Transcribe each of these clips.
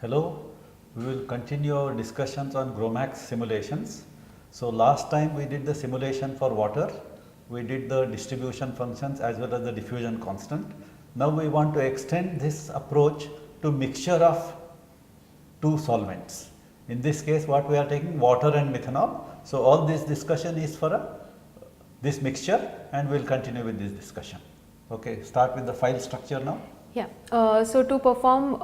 Hello, we will continue our discussions on GROMACS simulations. So last time we did the simulation for water, we did the distribution functions as well as the diffusion constant. Now we want to extend this approach to mixture of two solvents. In this case what we are taking water and methanol. So all this discussion is for this mixture and we will continue with this discussion. Okay, start with the file structure now. Yeah, so to perform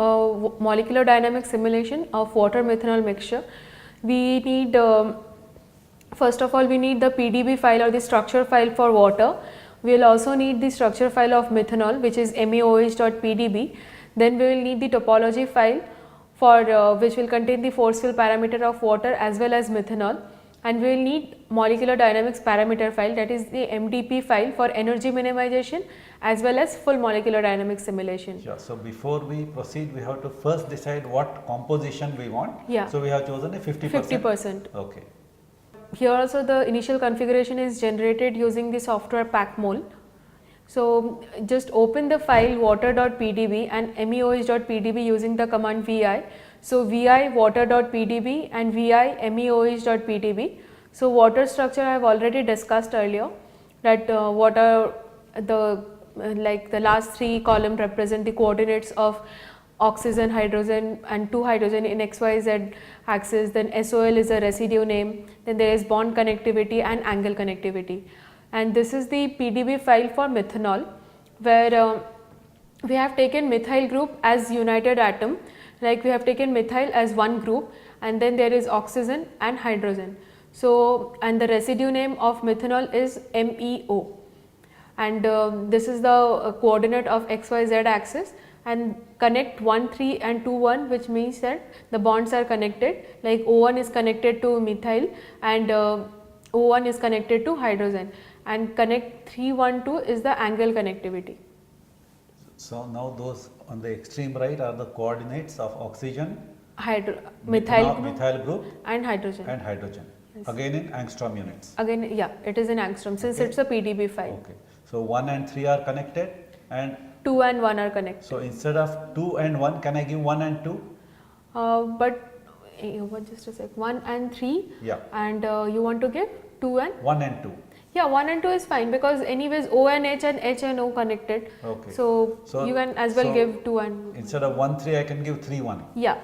molecular dynamic simulation of water methanol mixture, we need first of all we need the PDB file or the structure file for water. We will also need the structure file of methanol, which is MeOH.pdb. Then we will need the topology file for which will contain the force field parameter of water as well as methanol, and we will need molecular dynamics parameter file, that is the MDP file for energy minimization as well as full molecular dynamics simulation. Sure. So before we proceed, we have to first decide what composition we want. Yeah. So we have chosen a 50%. 50%. Okay. Here also the initial configuration is generated using the software PackMol. So just open the file water.pdb and meoh.pdb using the command vi. So vi water.pdb and vi meoh.pdb. So water structure I have already discussed earlier, that what are the like the last three columns represent the coordinates of oxygen, hydrogen and 2 hydrogen in XYZ axis. Then SOL is a residue name, then there is bond connectivity and angle connectivity. And this is the PDB file for methanol, where we have taken methyl group as united atom, like we have taken methyl as one group, and then there is oxygen and hydrogen. So, and the residue name of methanol is MEO, and this is the coordinate of XYZ axis, and connect 1 3 and 2 1, which means that the bonds are connected, like O1 is connected to methyl and O1 is connected to hydrogen, and connect 3 1 2 is the angle connectivity. So now those on the extreme right are the coordinates of oxygen, methyl group and hydrogen. Yes. Again in angstrom units. Again, yeah, it is in angstrom since it's a PDB file. Okay. So 1 and 3 are connected and 2 and 1 are connected. So instead of 2 and 1, can I give 1 and 2? But just a sec, 1 and 3. Yeah. And you want to give 2 and 1 and 2. Yeah, 1 and 2 is fine because anyways O and H and O connected. Okay. So you can as well give 2 and instead of 1 3, I can give 3 1. Yeah,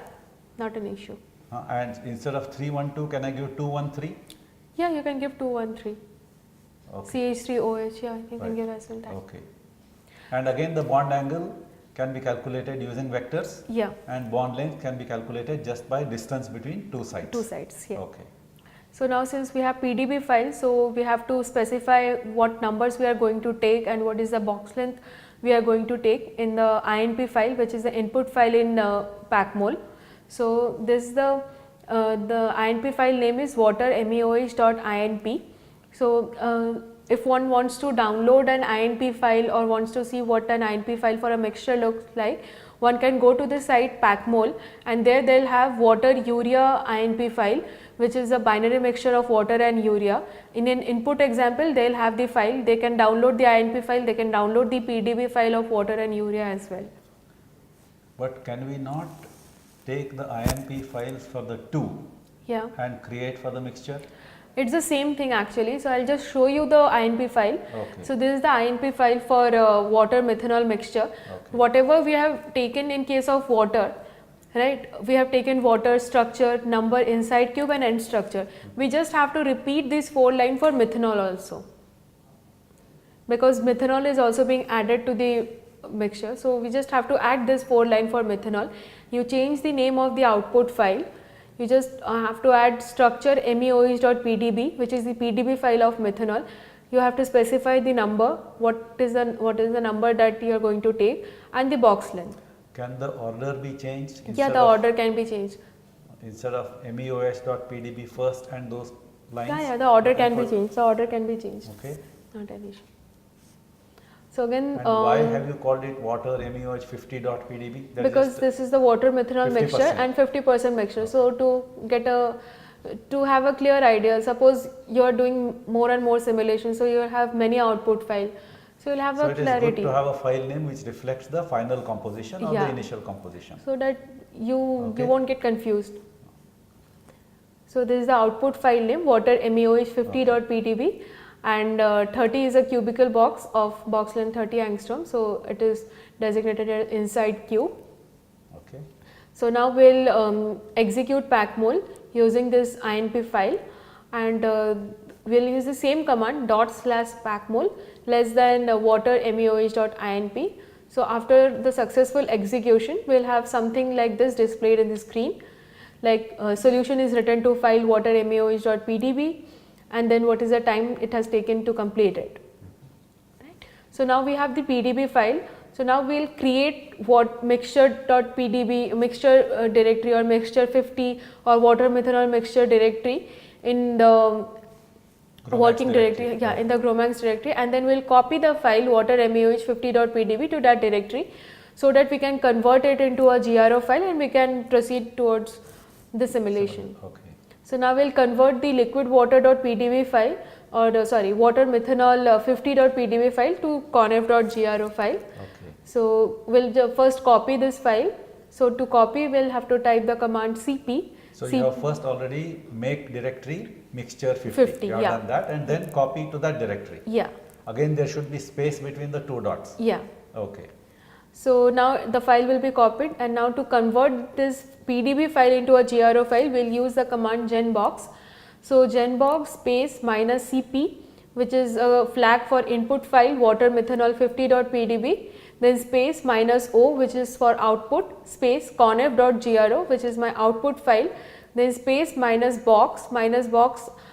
not an issue. And instead of 3 1 2, can I give 2 1 3? Yeah, you can give 2 1 3. Okay. CH3OH, yeah, you can give as well that. Okay. And again the bond angle can be calculated using vectors. Yeah. And bond length can be calculated just by distance between two sides. Two sides, yeah. Okay. So now since we have PDB file, so we have to specify what numbers we are going to take and what is the box length we are going to take in the INP file, which is the input file in PackMol. So this is the INP file name is water meoh.inp. So if one wants to download an INP file or wants to see what an INP file for a mixture looks like, one can go to the site PackMol, and there they will have water urea INP file, which is a binary mixture of water and urea. In an input example, they will have the file, they can download the INP file, they can download the PDB file of water and urea as well. But can we not take the INP files for the two and create for the mixture? It's the same thing actually. So I'll just show you the INP file. Okay. So this is the INP file for water methanol mixture. Okay. Whatever we have taken in case of water, right? We have taken water, structure, number, inside cube and end structure. We just have to repeat this 4 line for methanol also, because methanol is also being added to the mixture. So we just have to add this 4 line for methanol. You change the name of the output file. You just have to add structure meoh.pdb, which is the PDB file of methanol. You have to specify the number, what is the number that you are going to take, and the box length. Can the order be changed? Yeah, the order can be changed. Instead of meoh.pdb first and those lines? Yeah, the order can be changed. The order can be changed. Okay. Not an issue. So again, and why have you called it water meoh50.pdb? Because this is the water methanol mixture and 50% mixture. So to have a clear idea, suppose you are doing more and more simulations, so you have many output file, So you'll have So a it is good clarity. to have a file name which reflects the final composition or Yeah. the initial composition. So that you Okay. won't get confused. So this is the output file name, water MEOH 50.pdb, and 30 is a cubical box of box length 30 angstrom. So it is designated as inside cube. Okay. So now we'll execute packmol using this INP file, and we'll use the same command /packmol less than water MEOH.inp. So after the successful execution, we'll have something like this displayed in the screen, like solution is written to file water MEOH.pdb, and then what is the time it has taken to complete it. Right. So now we have the PDB file. So now we'll create what mixture.pdb mixture directory or mixture 50 or water methanol mixture directory in the Gromax working directory, yeah, in the Gromax directory, and then we'll copy the file water MEOH 50.pdb to that directory, so that we can convert it into a GRO file and we can proceed towards the simulation. Okay. So now we'll convert the liquid water.pdb file, or water methanol 50.pdb file to conf.gro file. Okay. So we'll first copy this file. So to copy, we'll have to type the command cp. So you have first already make directory mixture 50. 50, You have yeah. done that, and then copy to that directory. Yeah, Again, there should be space between the two dots. yeah. Okay. So now the file will be copied, and now to convert this PDB file into a GRO file, we'll use the command genbox. So genbox space minus cp, which is a flag for input file water methanol 50.pdb, then space minus o, which is for output, space conf.gro, which is my output file, then space minus box,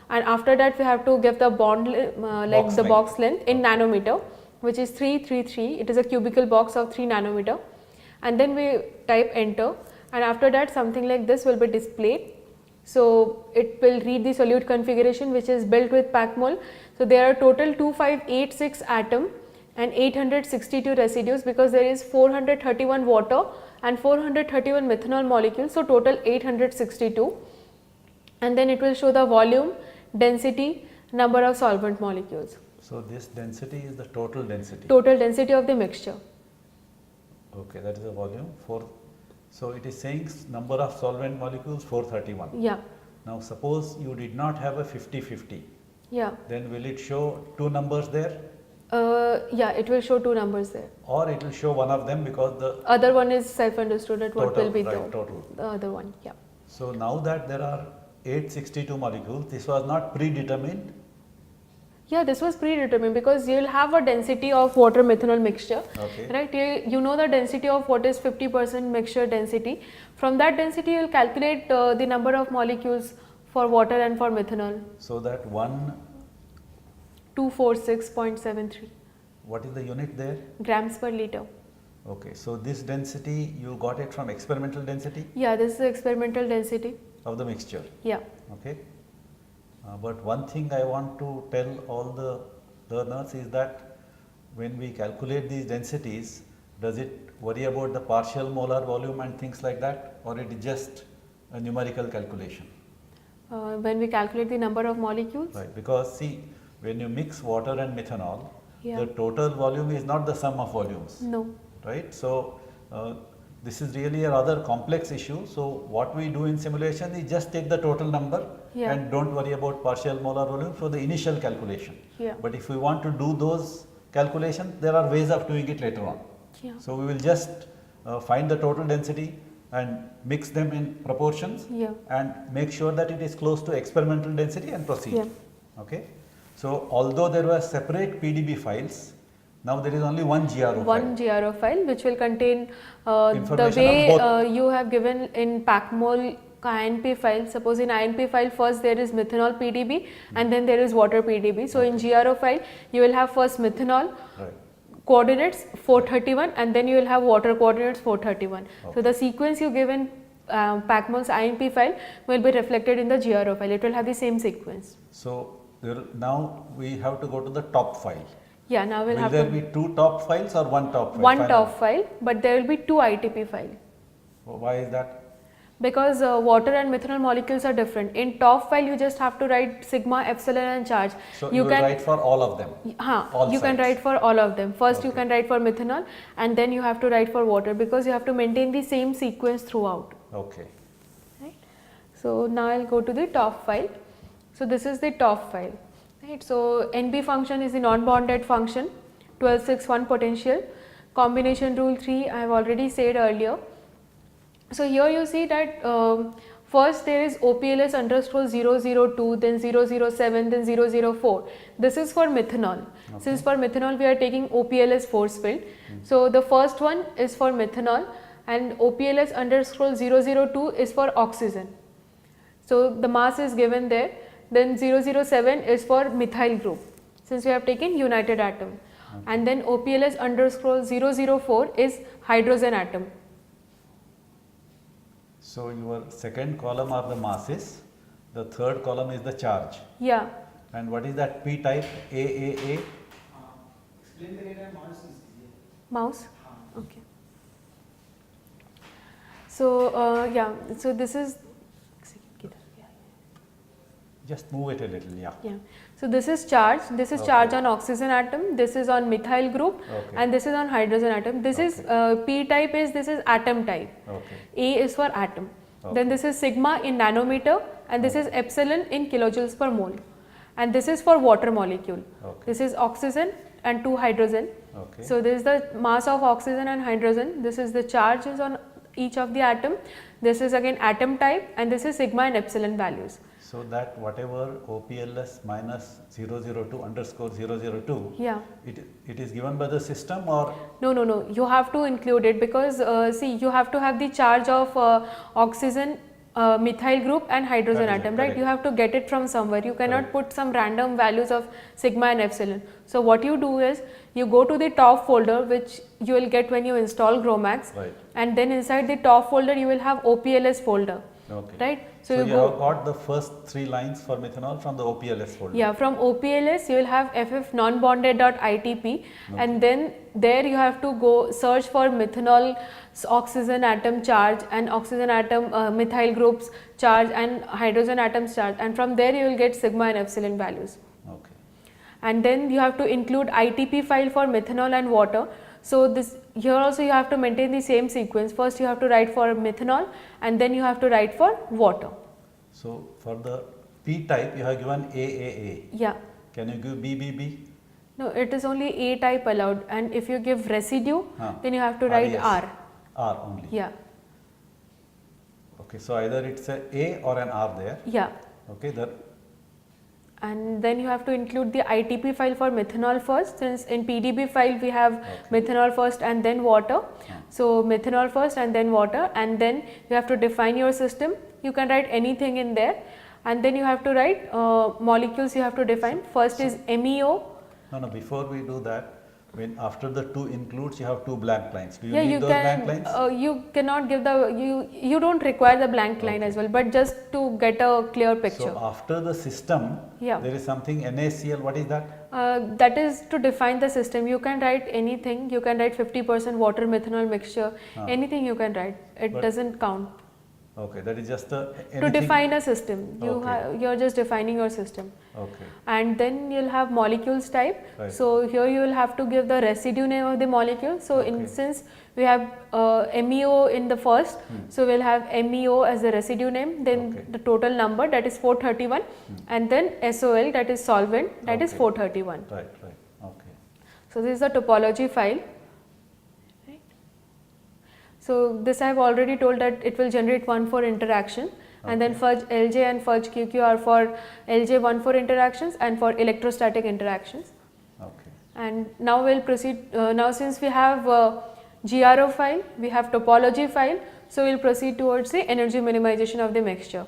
and after that we have to give the bond like the box length in nanometer, which is 333. It is a cubical box of 3 nanometer, and then we type enter, and after that something like this will be displayed. So it will read the solute configuration, which is built with packmol. So there are total 2586 atom and 862 residues, because there is 431 water and 431 methanol molecules, so total 862, and then it will show the volume, density, number of solvent molecules. So this density is the total density. Total density of the mixture. Okay, that is the volume. So it is saying number of solvent molecules 431. Yeah, Now suppose you did not have a 50-50, yeah, then will it show two numbers there, yeah. It will show two numbers there. or it will show one of them because the Other one is self-understood at what total, will be right, total. the other one. Yeah. So now that there are 862 molecules, this was not predetermined. Yeah, this was predetermined because you will have a density of water methanol mixture, Okay. right? You know the density of what is 50% mixture density. From that density, you will calculate the number of molecules for water and for methanol. So that one, 246.73 what is the unit there? grams per liter. Okay, so this density you got it from experimental density Yeah, this is the experimental density. of the mixture. Yeah. Okay. But one thing I want to tell all the learners is that when we calculate these densities, does it worry about the partial molar volume and things like that, or it is just a numerical calculation? When we calculate the number of molecules. Right, because see, when you mix water and methanol, Yeah. the total volume is not the sum of volumes, No. right? So this is really a rather complex issue. So what we do in simulation is just take the total number Yeah. and don't worry about partial molar volume for the initial calculation. Yeah. But if we want to do those calculations, there are ways of doing it later on. Yeah. So we will just find the total density and mix them in proportions Yeah. and make sure that it is close to experimental density and proceed. Yeah. Okay. So although there were separate PDB files, now there is only one GRO One file. GRO file which will contain the Information way on both. you have given in packmol INP file. Suppose in INP file first there is methanol PDB and then there is water PDB. So in GRO file you will have first methanol Right. coordinates 431 and then you will have water coordinates 431. So Okay. the sequence you give in packmol's INP file will be reflected in the GRO file. It will have the same sequence. So now we have to go to the top file. Yeah, now we'll Will have there to be two top files or one top file? one Final. top file, but there will be two ITP file. Why is that? Because water and methanol molecules are different. In top file, you just have to write sigma, epsilon and charge. So you will write for all of them. All You can sites. write for all of them. First you Okay. can write for methanol and then you have to write for water, because you have to maintain the same sequence throughout. Okay. Right. So now I'll go to the top file. So this is the top file. Right. So NB function is the non-bonded function, 1261 potential. Combination rule 3 I have already said earlier. So here you see that first there is OPLS underscore 002, then 007, then 004. This is for methanol. Okay. Since for methanol we are taking OPLS force field. So the first one is for methanol and OPLS underscore 002 is for oxygen. So the mass is given there. Then 007 is for methyl group, since we have taken united atom. Okay. And then OPLS underscore 004 is hydrogen atom. So your second column are the masses, the third column is the charge. Yeah. And what is that P type AAA? Explain the data mouse is easier. Mouse? Okay. So yeah, so this is, Just move it a little, yeah. yeah. So this is charge, this is charge on oxygen atom, this is on methyl group, Okay. and this is on hydrogen atom. This is P type is, this is atom type. Okay. A is for atom. Okay. Then this is sigma in nanometer and this is epsilon in kilojoules per mole. And this is for water molecule. Okay. This is oxygen and 2 hydrogen. Okay. So this is the mass of oxygen and hydrogen. This is the charges on each of the atom. This is again atom type and this is sigma and epsilon values. So that whatever OPLS minus 002 underscore 002, Yeah. it is given by the system or? No. You have to include it because see, you have to have the charge of oxygen, methyl group and hydrogen Hydrogen, atom, right? correct. You have to get it from somewhere. You cannot Correct. put some random values of sigma and epsilon. So what you do is you go to the top folder, which you will get when you install GROMACS, Right. and then inside the top folder you will have OPLS folder, Okay. right? So you have got the first 3 lines for methanol from the OPLS folder. Yeah, from OPLS you will have ff non-bonded.itp and then there you have to go search for methanol oxygen atom charge and oxygen atom methyl groups charge and hydrogen atoms charge, and from there you will get sigma and epsilon values. Okay. And then you have to include ITP file for methanol and water. So this here also you have to maintain the same sequence. First you have to write for methanol and then you have to write for water. So for the P type you have given AAA. Yeah. Can you give BBB? No, it is only A type allowed, and if you give residue, then you have to write RES. R. R only. Yeah. Okay, so either it's a or an R there. Yeah. Okay, And then you have to include the ITP file for methanol first, since in PDB file we have methanol first and then water. So methanol first and then water, and then you have to define your system. You can write anything in there, and then you have to write molecules you have to define. First is MEO. No, before we do that, when after the 2 includes you have 2 blank lines. Do you Yeah, need you those blank lines? can. You cannot give the you don't require the blank line as well, but just to get a clear picture. So after the system, Yeah. there is something NaCl. What is that? That is to define the system. You can write anything. You can write 50% water methanol mixture. Anything you can write. It But- doesn't count. Okay, that is just a To anything. define a system, Okay. you're just defining your system. Okay, And then you'll have molecules type. Right. So here you will have to give the residue name of the molecule. So Okay. since we have MEO in the first, so we'll have MEO as the residue name, then Okay. the total number, that is 431, and then SOL, that is solvent, that is Okay. 431. right. Okay. So this is the topology file. Right. So this I have already told that it will generate 1,4 interaction, and then fudge LJ and fudge QQ are for LJ 1,4 interactions and for electrostatic interactions. Okay. And now we'll proceed. Now since we have GRO file, we have topology file, so we'll proceed towards the energy minimization of the mixture.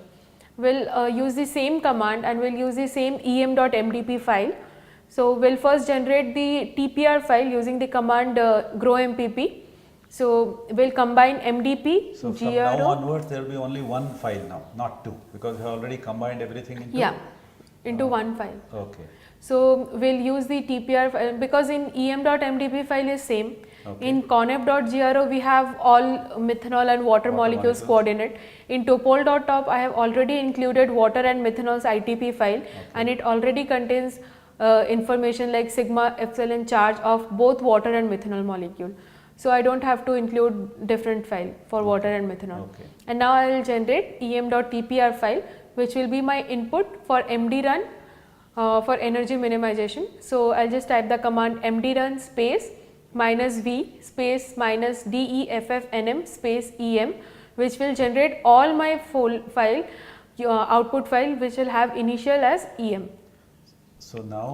We'll use the same command and we'll use the same em.mdp file. So we'll first generate the TPR file using the command grompp. So we'll combine MDP, So from now GRO. onwards, there will be only one file now, not 2, because we have already combined everything into. Yeah, into one file. Okay. So we'll use the TPR file because in em.mdp file is same. Okay. In conep.gro we have all methanol and water molecules molecules. coordinate. In topol.top I have already included water and methanol's ITP file, and it already contains information like sigma, epsilon charge of both water and methanol molecule. So I don't have to include different file for water and methanol. Okay. And now I will generate em.tpr file, which will be my input for mdrun for energy minimization. So I'll just type the command mdrun space -v space -deff_nm space em, which will generate all my full file output file, which will have initial as em. So now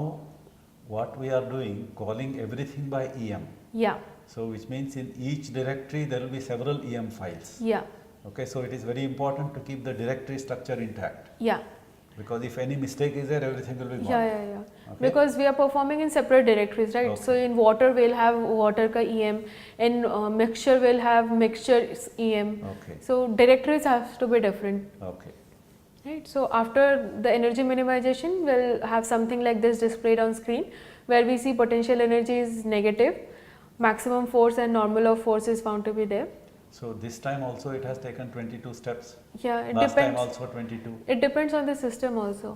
what we are doing, calling everything by EM. Yeah, So which means in each directory there will be several EM files. yeah, Okay, so it is very important to keep the directory structure intact, yeah. because if any mistake is there, everything will be gone. Yeah. Okay. Because we are performing in separate directories, right? Okay. So in water we'll have water ka EM, in mixture we'll have mixture EM. Okay. So directories have to be different, Okay. right? So after the energy minimization, we'll have something like this displayed on screen, where we see potential energy is negative, maximum force and normal of force is found to be there. So this time also it has taken 22 steps. Yeah, it Last time depends. also 22. It depends on the system also.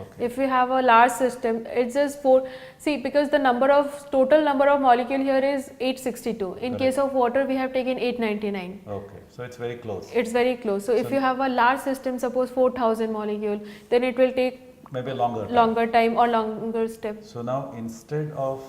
Okay. If we have a large system, it's just 4. See, because the total number of molecule here is 862. In Correct. case of water, we have taken 899. Okay. So it's very close. It's very close. So if you have a large system, suppose 4000 molecule, then it will take Maybe longer. longer time or longer step. So now instead of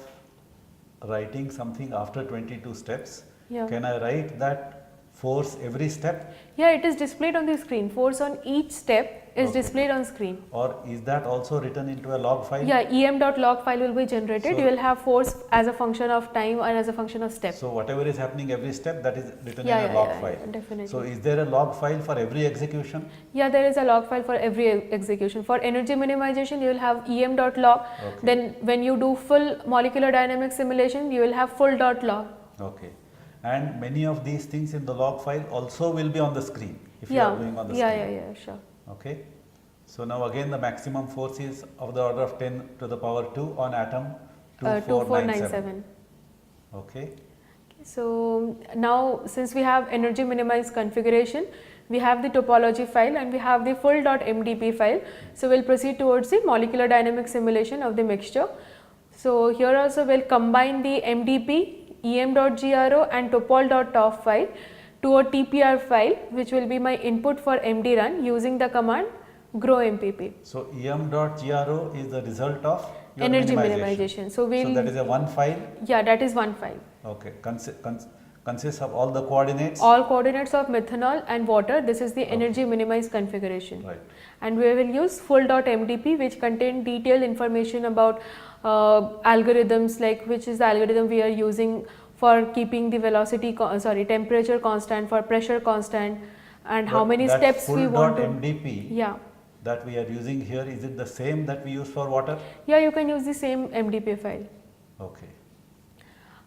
writing something after 22 steps, Yeah. can I write that force every step, Yeah, it is displayed on the screen. Force on each step is Okay. displayed on screen. or is that also written into a log file? Yeah, em.log file will be generated. So- You will have force as a function of time and as a function of step. So whatever is happening every step, that is written Yeah, in a yeah, log yeah, file. yeah, definitely. So is there a log file for every execution? Yeah, there is a log file for every execution. For energy minimization, you will have em.log. Okay. Then when you do full molecular dynamics simulation, you will have full.log. Okay. And many of these things in the log file also will be on the screen if you Yeah, are doing on the yeah, screen. yeah, sure. Okay. So now again the maximum force is of the order of 10 to the power 2 on atom 2497. 2497. Okay. So now since we have energy minimized configuration, we have the topology file and we have the full.mdp file. So we'll proceed towards the molecular dynamic simulation of the mixture. So here also we'll combine the mdp, em.gro and topol.top file to a TPR file, which will be my input for mdrun using the command grompp. So em.gro is the result of your Energy minimization. So we'll, that is a one file. yeah, that is one file. Okay. Consists of all the coordinates. All coordinates of methanol and water. This is the energy minimized configuration. Right. And we will use full.mdp, which contain detailed information about algorithms, like which is the algorithm we are using for keeping the velocity temperature constant, for pressure constant, and how But many that steps we want to. full.mdp Yeah, that we are using here, is it the same that we use for water? yeah, you can use the same mdp file. Okay.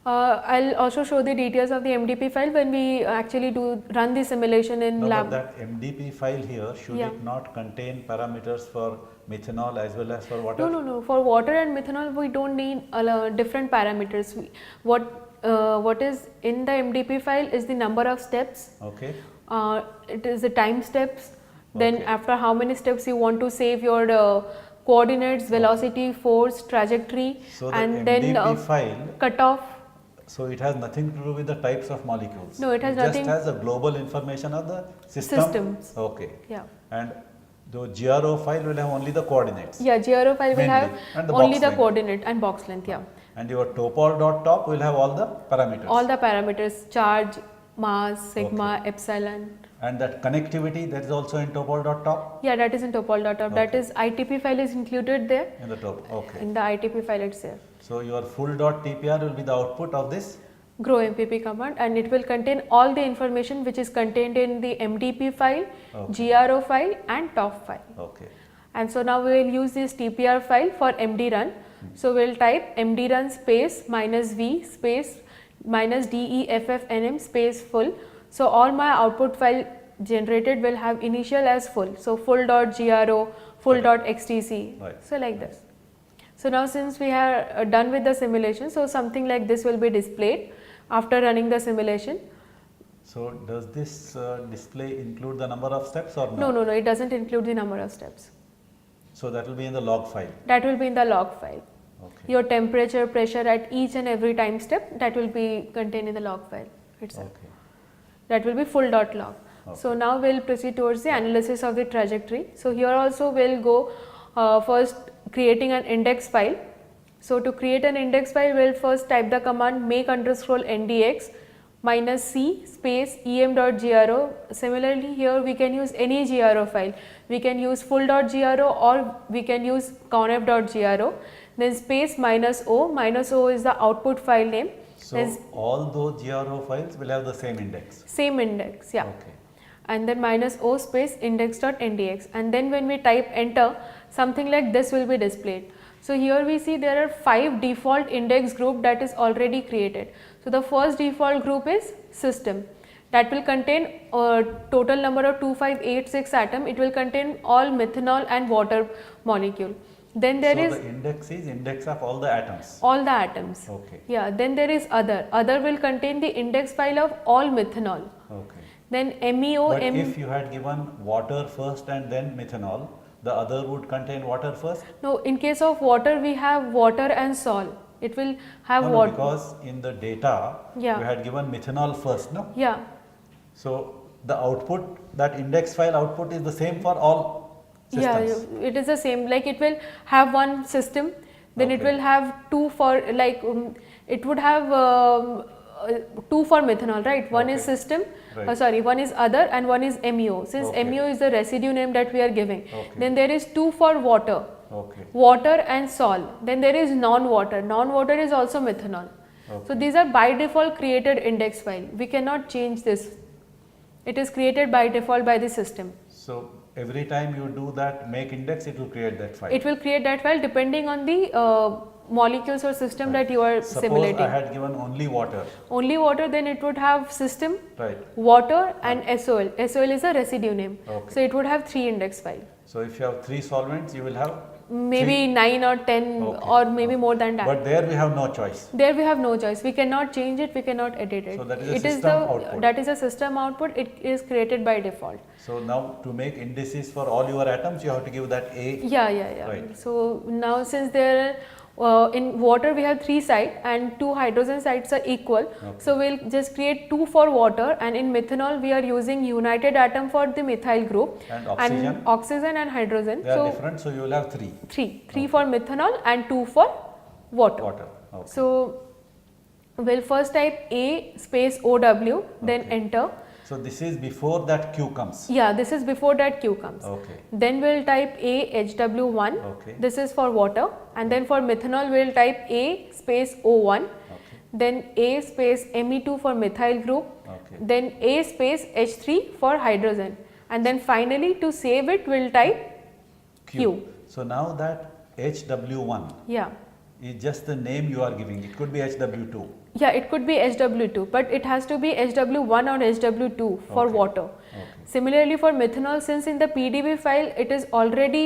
I'll also show the details of the mdp file when we actually run the simulation in No, lab. but that MDP file here, should Yeah. it not contain parameters for methanol as well as for water? No. For water and methanol, we don't need different parameters. What is in the MDP file is the number of steps. Okay. It is the time steps. Then Okay. after how many steps you want to save your coordinates, velocity, force, trajectory, So the and then MDP file, cutoff. so it has nothing to do with the types of molecules. No, it has nothing- Just has a global information of the system. Systems. Okay. Yeah. And the GRO file will have only the coordinates. Yeah, GRO file will Mainly. have And the only box the length. coordinate and box length. Yeah. And your topol.top will have all the parameters. All the parameters: charge, mass, sigma, epsilon. And that connectivity, that is also in topol.top? Yeah, that is in topol.top. That Okay. is ITP file is included there. In the top, okay. In the ITP file it's there. So your full.tpr will be the output of this? grompp command, and it will contain all the information which is contained in the MDP file, Okay. GRO file and TOF file. Okay. And so now we will use this TPR file for mdrun. So we will type mdrun space -v space -deff_nm space full. So all my output file generated will have initial as full. So full.gro, full.xtc. Right. So like this. So now since we are done with the simulation, so something like this will be displayed after running the simulation. So does this display include the number of steps or No, no, no, it doesn't include the number of steps. So that will be in the log file. That will be in the log file. Okay. Your temperature, pressure at each and every time step, that will be contained in the log file itself. Okay. That will be full dot log. So now we'll proceed towards the analysis of the trajectory. So here also we'll go first creating an index file. So to create an index file, we'll first type the command make_ndx -c space em.gro. Similarly, here we can use any gro file. We can use full.gro or we can use conf.gro. Then space -o is the output file name. So There's all those GRO files will have the same index. same index, yeah. Okay. And then -o space index.ndx, and then when we type enter, something like this will be displayed. So here we see there are 5 default index group that is already created. So the first default group is system, that will contain a total number of 2586 atom. It will contain all methanol and water molecule. Then there so is the index is index of all the atoms. all the atoms. Okay. Yeah, then there is other. Other will contain the index file of all methanol. Okay. Then MEO, But if you had given water first and then methanol, the other would contain water first? no, in case of water we have water and sol. It will have No, water. because in the data Yeah. you had given methanol first, no? Yeah, So the output, that index file output is the same for all yeah, systems. it is the same. Like it will have one system, then it Okay. will have two for like it would have 2 for methanol, right? One is Okay. system, Right. sorry, one is other and one is MEO. Since Okay. MEO is the residue name that we are giving. Okay. Then there is 2 for water. Okay. Water and sol. Then there is non-water. Non-water is also methanol. So Okay. these are by default created index file. We cannot change this. It is created by default by the system. So every time you do that make index, it will create that file. It will create that file depending on the molecules or system Right. that you are Suppose simulating. I had given only water, Only water, then it would have system, right? water and SOL. SOL is a residue name. Okay. So it would have 3 index file. So if you have 3 solvents, you will have Maybe 9 or 10 Okay. or maybe more than that. But there we have no choice. There we have no choice. We cannot change it. We cannot edit it. So that is a It system the output. that is a system output. It is created by default. So now to make indices for all your atoms, you have to give that A. Yeah, yeah, yeah. Right. So now since there in water we have 3 sides and 2 hydrogen sides are equal. Okay. So we'll just create 2 for water, and in methanol we are using united atom for the methyl group And oxygen? oxygen and hydrogen. They are So different, so you will have 3. 3 for methanol and 2 for water. Water. Okay. So we'll first type A space OW, then Okay. enter. So this is before that Q comes. Yeah, this is before that Q comes. Okay. Then we'll type A HW1. Okay. This is for water, and then for methanol we'll type A space O1. Okay. Then A space Me2 for methyl group. Okay. Then A space H3 for hydrogen, and then finally to save it we'll type Q. So now that HW1 Yeah. is just the name you are giving. It could be HW2. Yeah, it could be HW2, but it has to be HW1 or HW2 for Okay. water. Okay. Similarly for methanol, since in the PDB file it is already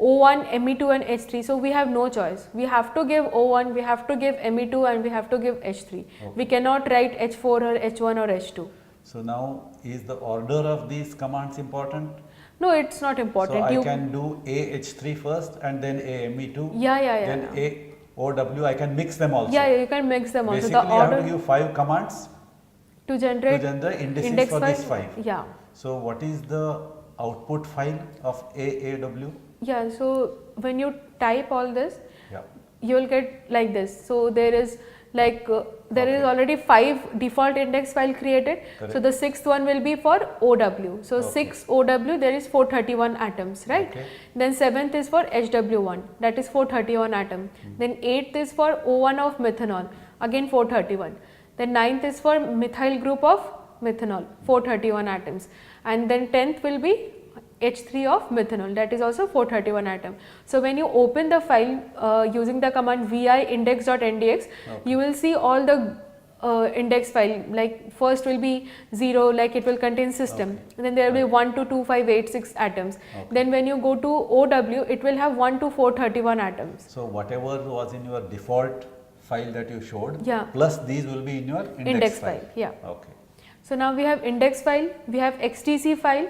O1, Me2 and H3, so we have no choice. We have to give O1, we have to give Me2 and we have to give H3. Okay. We cannot write H4 or H1 or H2. So now is the order of these commands important? No, it's not important. So I can do AH3 first and then AME2. Yeah, yeah, yeah. Then AOW, I can mix them also. Yeah, yeah, you can mix them also. Basically, The I have order to give 5 commands to to generate generate indices index for file. these 5. Yeah. So what is the output file of AAW? Yeah, so when you type all this, Yeah. you will get like this. So there is like there is Okay. already 5 default index file created. Correct. So the 6th one will be for OW. So Okay. 6 OW, there is 431 atoms, right? Okay. Then 7th is for HW1, that is 431 atom. Then 8th is for O1 of methanol, again 431. Then 9th is for methyl group of methanol, 431 atoms. And then 10th will be H3 of methanol, that is also 431 atom. So when you open the file using the command vi index.ndx, Okay. you will see all the index file, like first will be 0, like it will contain system, Okay. and then there will be Right. 1 to 2, 5, 8, 6 atoms. Okay. Then when you go to OW, it will have 1 to 431 atoms. So whatever was in your default file that you showed, Yeah. plus these will be in your Index file, yeah. Okay. So now we have index file, we have XTC file,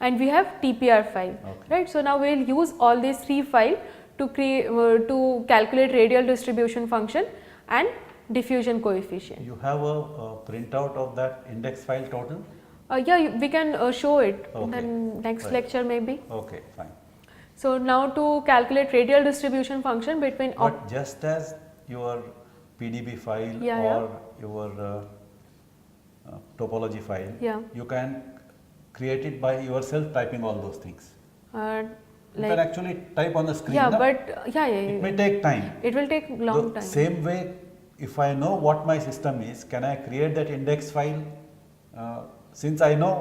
and we have TPR file, Okay. right? So now we will use all these three files to create to calculate radial distribution function and diffusion coefficient. You have a printout of that index file total? Yeah, we can show it in Okay. the next Right. lecture maybe. Okay, fine. So now to calculate radial distribution function between But just as your PDB file Yeah, or yeah. your topology file, Yeah. you can create it by yourself typing all those things. You can like actually type on the screen. yeah, na? but It may take time. it will take long The time. same way, if I know what my system is, can I create that index file? Since I know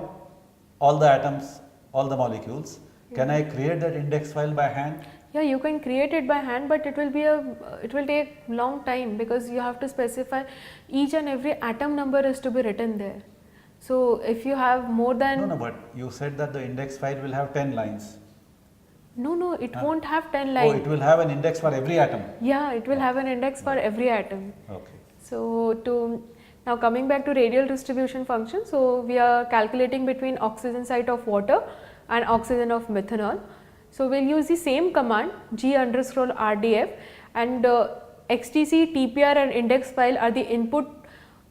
all the atoms, all the molecules, can I create that index file by hand? Yeah, you can create it by hand, but it will take long time because you have to specify each and every atom number is to be written there. So if you have more than No, but you said that the index file will have 10 lines. no, it Huh? won't have 10 Oh, lines. it will have an index for every atom. Yeah, it will have an index for every atom. Okay. So to now coming back to radial distribution function, so we are calculating between oxygen site of water and oxygen of methanol. So we'll use the same command G_RDF, and XTC, TPR and index file are the input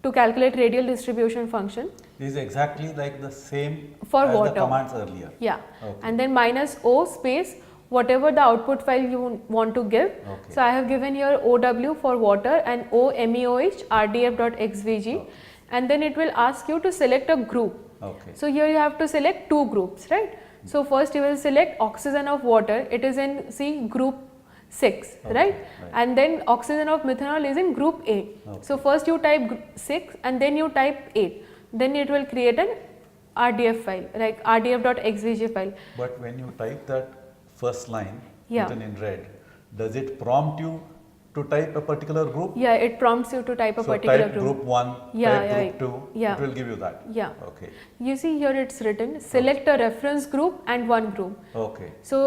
to calculate radial distribution function This is exactly like the same for as water. the commands earlier. Yeah, Okay. and then -O space whatever the output file you want to give. Okay. So I have given here OW for water and OMEOH RDF.xvg, Okay. and then it will ask you to select a group. Okay. So here you have to select two groups, right? So first you will select oxygen of water, it is in group 6, Okay, right? right. And then oxygen of methanol is in group 8. Okay. So first you type 6 and then you type 8, then it will create an RDF file, like RDF.xvg file. But when you type that first line Yeah. written in red, does it prompt you to type a particular group? Yeah, it prompts you to type a So particular type group 1, Yeah, type yeah, group 2, yeah. it will give you that. Yeah. Okay. You see here it's written select a reference group and one group. Okay. So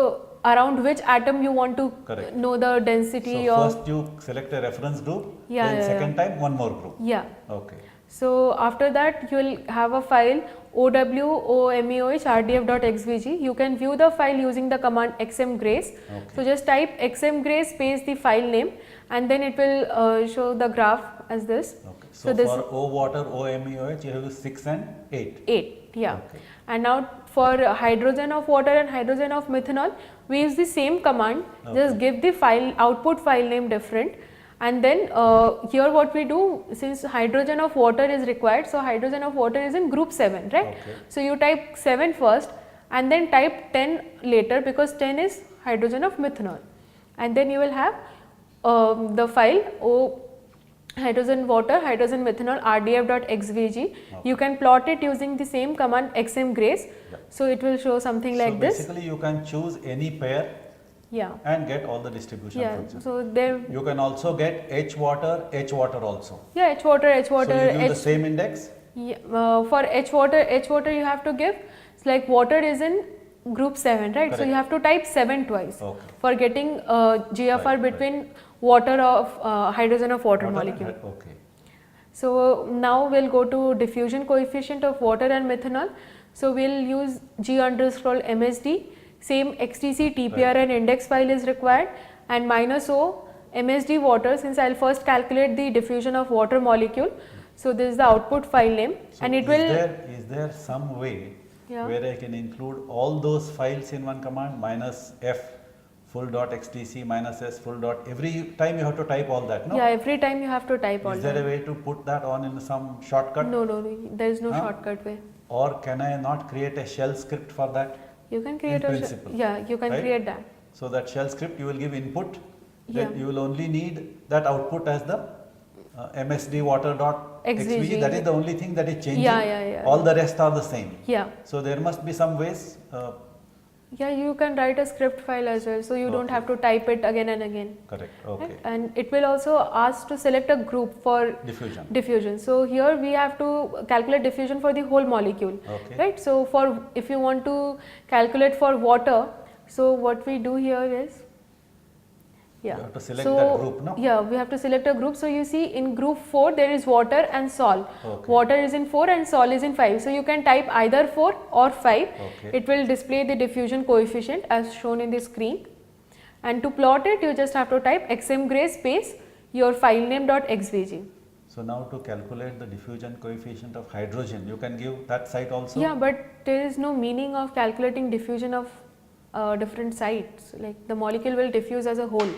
around which atom you want to Correct. know the density So of. first you select a reference group, Yeah, then yeah, second time one more group. Yeah. Okay. So after that you will have a file OWOMEOH RDF.xvg. You can view the file using the command xmgrace. Okay. So just type xmgrace space the file name and then it will show the graph as this. Okay. So So, this- for O water, OMEOH, you have 6 and 8. 8, yeah. Okay. And now for hydrogen of water and hydrogen of methanol, we use the same command, just Okay. give the file output file name different, and then here what we do, since hydrogen of water is required, so hydrogen of water is in group 7, right? Okay. So you type 7 first and then type 10 later because 10 is hydrogen of methanol, and then you will have the file O hydrogen water hydrogen methanol RDF.xvg. You can plot it using the same command xmgrace. Yeah. So it will show something like so this. basically you can choose any pair Yeah. and get all the distribution Yeah. functions. So there. You can also get H water also. Yeah. H water. H water. So you give the H. same index? Yeah, for H water you have to give. It's like water is in group 7, right? So Correct. you have to type 7 twice Okay. for getting GFR Right, between water of hydrogen of water Water and molecule. Okay. So now we'll go to diffusion coefficient of water and methanol. So we'll use G_MSD, same XTC, TPR Right. and index file is required, and -O MSD water, since I'll first calculate the diffusion of water molecule. So this is the output file name, So and it is will. is there some way Yeah. where I can include all those files in one command, -f full.xtc, -s full. Every time you have to type all that, no? Yeah, every time you have to type all Is there that. a way to put that on in some shortcut? No, there is no Huh? shortcut way. Or can I not create a shell script for that? You can create a principle, yeah, you can right? create that. So that shell script you will give input, then Yeah. you will only need that output as the MSD water.xvg. XVG. That is the only thing that is changing. Yeah. All the rest are the same. Yeah. So there must be some ways Yeah, you can write a script file as well, so you don't Okay. have to type it again and again. Correct, Right? okay. And it will also ask to select a group for Diffusion. diffusion. So here we have to calculate diffusion for the whole molecule. Okay. Right? So for if you want to calculate for water, so what we do here is, yeah. You have to select that group, no? Yeah, we have to select a group. So you see in group 4 there is water and sol. Okay. Water is in 4 and sol is in 5. So you can type either 4 or 5. Okay. It will display the diffusion coefficient as shown in the screen. And to plot it, you just have to type xmgray space your file name dot xvg. So now to calculate the diffusion coefficient of hydrogen, you can give that site also? Yeah, but there is no meaning of calculating diffusion of different sites. Like the molecule will diffuse as a whole.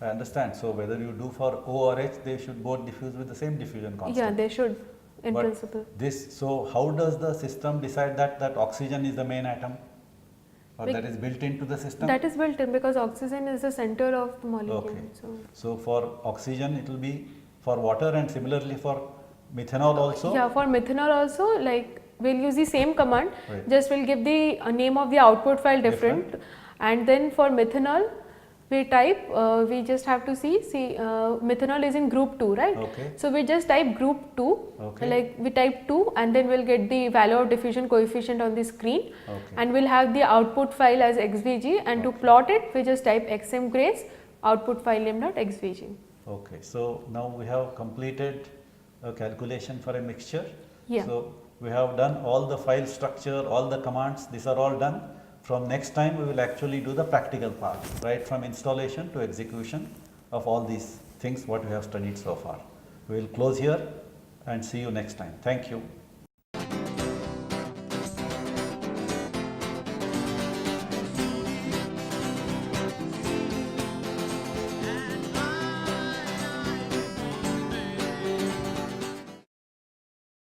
I understand. So whether you do for O or H, they should both diffuse with the same diffusion constant. Yeah, they should in But principle. this, so how does the system decide that oxygen is the main atom? Or Bec- that is built into the system? That is built in because oxygen is the center of the molecule. Okay. So So for oxygen it will be for water and similarly for methanol also? yeah, for methanol also, like we'll use the same command, Right. just we'll give the name of the output file different, and then for methanol we type, we just have to see methanol is in group 2, right? Okay. So we just type group 2, Okay. like we type 2 and then we'll get the value of diffusion coefficient on the screen, Okay. and we'll have the output file as xvg, and to plot it we just type xmgrace output file name dot xvg. Okay, so now we have completed a calculation for a mixture. Yeah. So we have done all the file structure, all the commands, these are all done. From next time we will actually do the practical part, right from installation to execution of all these things what we have studied so far. We will close here and see you next time. Thank you.